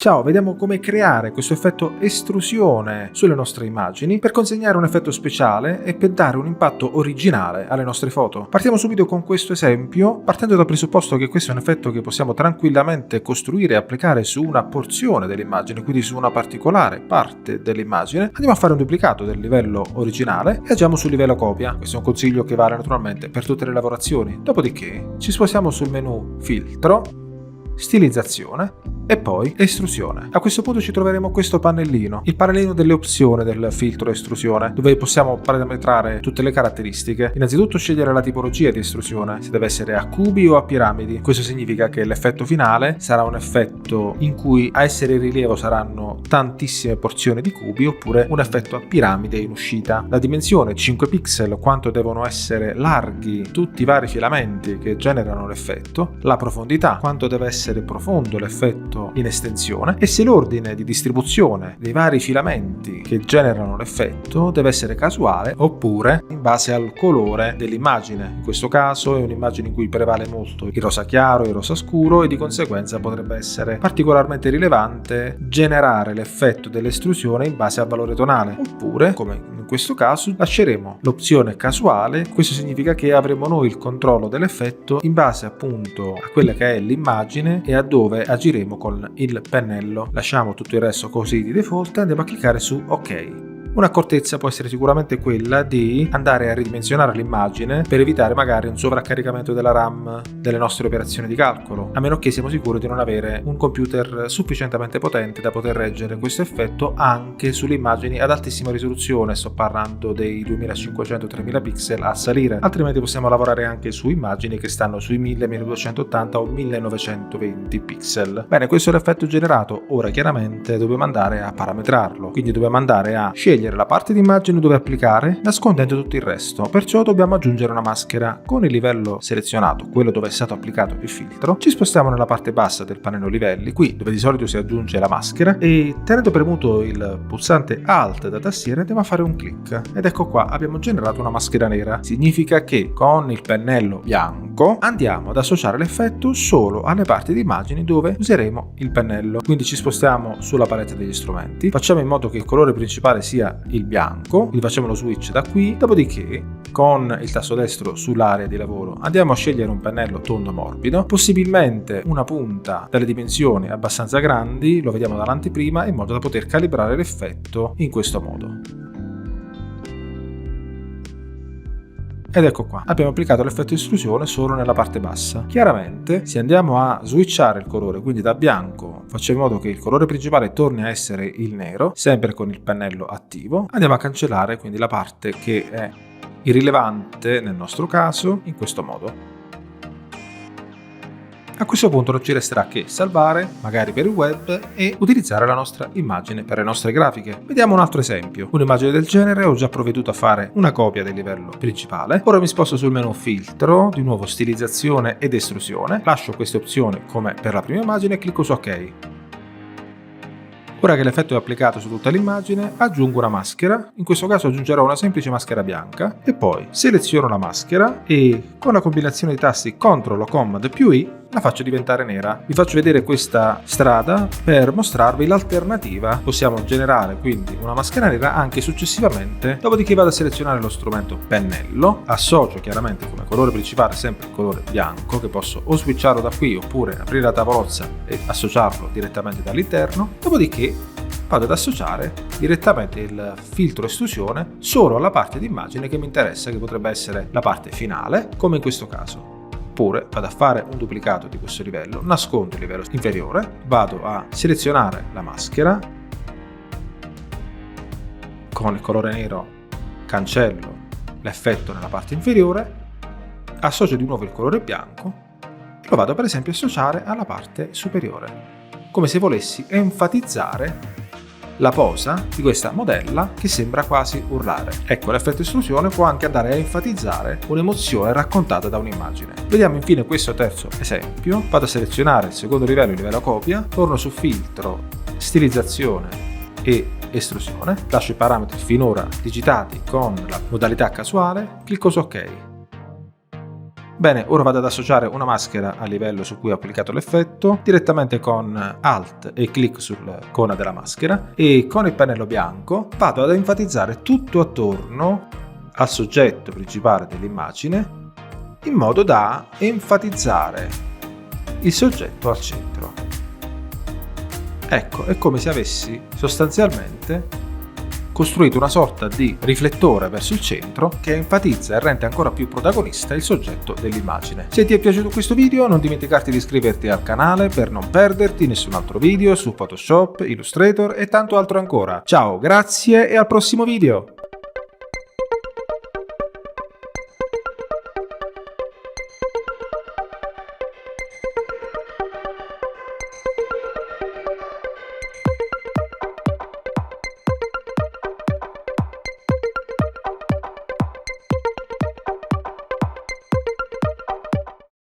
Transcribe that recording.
Ciao, vediamo come creare questo effetto estrusione sulle nostre immagini per consegnare un effetto speciale e per dare un impatto originale alle nostre foto. Partiamo subito con questo esempio, partendo dal presupposto che questo è un effetto che possiamo tranquillamente costruire e applicare su una porzione dell'immagine, quindi su una particolare parte dell'immagine. Andiamo a fare un duplicato del livello originale e agiamo sul livello copia. Questo è un consiglio che vale naturalmente per tutte le lavorazioni. Dopodiché ci spostiamo sul menu filtro, stilizzazione e poi estrusione. A questo punto ci troveremo questo pannellino, il pannellino delle opzioni del filtro estrusione, dove possiamo parametrare tutte le caratteristiche. Innanzitutto scegliere la tipologia di estrusione, se deve essere a cubi o a piramidi. Questo significa che l'effetto finale sarà un effetto in cui a essere in rilievo saranno tantissime porzioni di cubi, oppure un effetto a piramide in uscita. La dimensione 5 pixel, quanto devono essere larghi tutti i vari filamenti che generano l'effetto, la profondità, quanto deve essere profondo l'effetto in estensione, e se l'ordine di distribuzione dei vari filamenti che generano l'effetto deve essere casuale oppure in base al colore dell'immagine. In questo caso è un'immagine in cui prevale molto il rosa chiaro e il rosa scuro, e di conseguenza potrebbe essere particolarmente rilevante generare l'effetto dell'estrusione in base al valore tonale, oppure, come in questo caso, lasceremo l'opzione casuale. Questo significa che avremo noi il controllo dell'effetto in base appunto a quella che è l'immagine e a dove agiremo con il pennello. Lasciamo tutto il resto così di default e andiamo a cliccare su OK. Un'accortezza può essere sicuramente quella di andare a ridimensionare l'immagine per evitare magari un sovraccaricamento della RAM delle nostre operazioni di calcolo, a meno che siamo sicuri di non avere un computer sufficientemente potente da poter reggere questo effetto anche sulle immagini ad altissima risoluzione. Sto parlando dei 2500-3000 pixel a salire, altrimenti possiamo lavorare anche su immagini che stanno sui 1000, 1280 o 1920 pixel. Bene, questo è l'effetto generato. Ora chiaramente dobbiamo andare a parametrarlo, quindi dobbiamo andare a scegliere la parte di immagine dove applicare, nascondendo tutto il resto. Perciò dobbiamo aggiungere una maschera. Con il livello selezionato, quello dove è stato applicato il filtro, ci spostiamo nella parte bassa del pannello livelli, qui dove di solito si aggiunge la maschera, e tenendo premuto il pulsante Alt da tastiera andiamo a fare un clic ed ecco qua, abbiamo generato una maschera nera. Significa che con il pennello bianco andiamo ad associare l'effetto solo alle parti di immagini dove useremo il pennello. Quindi ci spostiamo sulla palette degli strumenti, facciamo in modo che il colore principale sia il bianco, quindi facciamo lo switch da qui. Dopodiché con il tasto destro sull'area di lavoro andiamo a scegliere un pennello tondo morbido, possibilmente una punta dalle dimensioni abbastanza grandi, lo vediamo dall'anteprima, in modo da poter calibrare l'effetto in questo modo. Ed ecco qua, abbiamo applicato l'effetto estrusione solo nella parte bassa. Chiaramente se andiamo a switchare il colore, quindi da bianco facciamo in modo che il colore principale torni a essere il nero, sempre con il pennello attivo, andiamo a cancellare quindi la parte che è irrilevante nel nostro caso in questo modo. A questo punto non ci resterà che salvare, magari per il web, e utilizzare la nostra immagine per le nostre grafiche. Vediamo un altro esempio. Un'immagine del genere, ho già provveduto a fare una copia del livello principale. Ora mi sposto sul menu filtro, di nuovo stilizzazione ed estrusione. Lascio queste opzioni come per la prima immagine e clicco su OK. Ora che l'effetto è applicato su tutta l'immagine, aggiungo una maschera. In questo caso aggiungerò una semplice maschera bianca e poi seleziono la maschera e con la combinazione di tasti CTRL o Command più I la faccio diventare nera. Vi faccio vedere questa strada per mostrarvi l'alternativa. Possiamo generare quindi una maschera nera anche successivamente, dopodiché vado a selezionare lo strumento pennello, associo chiaramente come colore principale sempre il colore bianco, che posso o switcharlo da qui oppure aprire la tavolozza e associarlo direttamente dall'interno, dopodiché vado ad associare direttamente il filtro estrusione solo alla parte di immagine che mi interessa, che potrebbe essere la parte finale, come in questo caso. Oppure vado a fare un duplicato di questo livello, nascondo il livello inferiore, vado a selezionare la maschera, con il colore nero cancello l'effetto nella parte inferiore, associo di nuovo il colore bianco e lo vado per esempio a associare alla parte superiore, come se volessi enfatizzare la posa di questa modella che sembra quasi urlare. Ecco, l'effetto estrusione può anche andare a enfatizzare un'emozione raccontata da un'immagine. Vediamo infine questo terzo esempio. Vado a selezionare il secondo livello, il livello copia, torno su filtro, stilizzazione e estrusione, lascio i parametri finora digitati con la modalità casuale, clicco su OK. Bene, ora vado ad associare una maschera al livello su cui ho applicato l'effetto, direttamente con Alt e clic sull'icona della maschera, e con il pennello bianco vado ad enfatizzare tutto attorno al soggetto principale dell'immagine, in modo da enfatizzare il soggetto al centro. Ecco, è come se avessi sostanzialmente costruito una sorta di riflettore verso il centro che enfatizza e rende ancora più protagonista il soggetto dell'immagine. Se ti è piaciuto questo video, non dimenticarti di iscriverti al canale per non perderti nessun altro video su Photoshop, Illustrator e tanto altro ancora. Ciao, grazie e al prossimo video!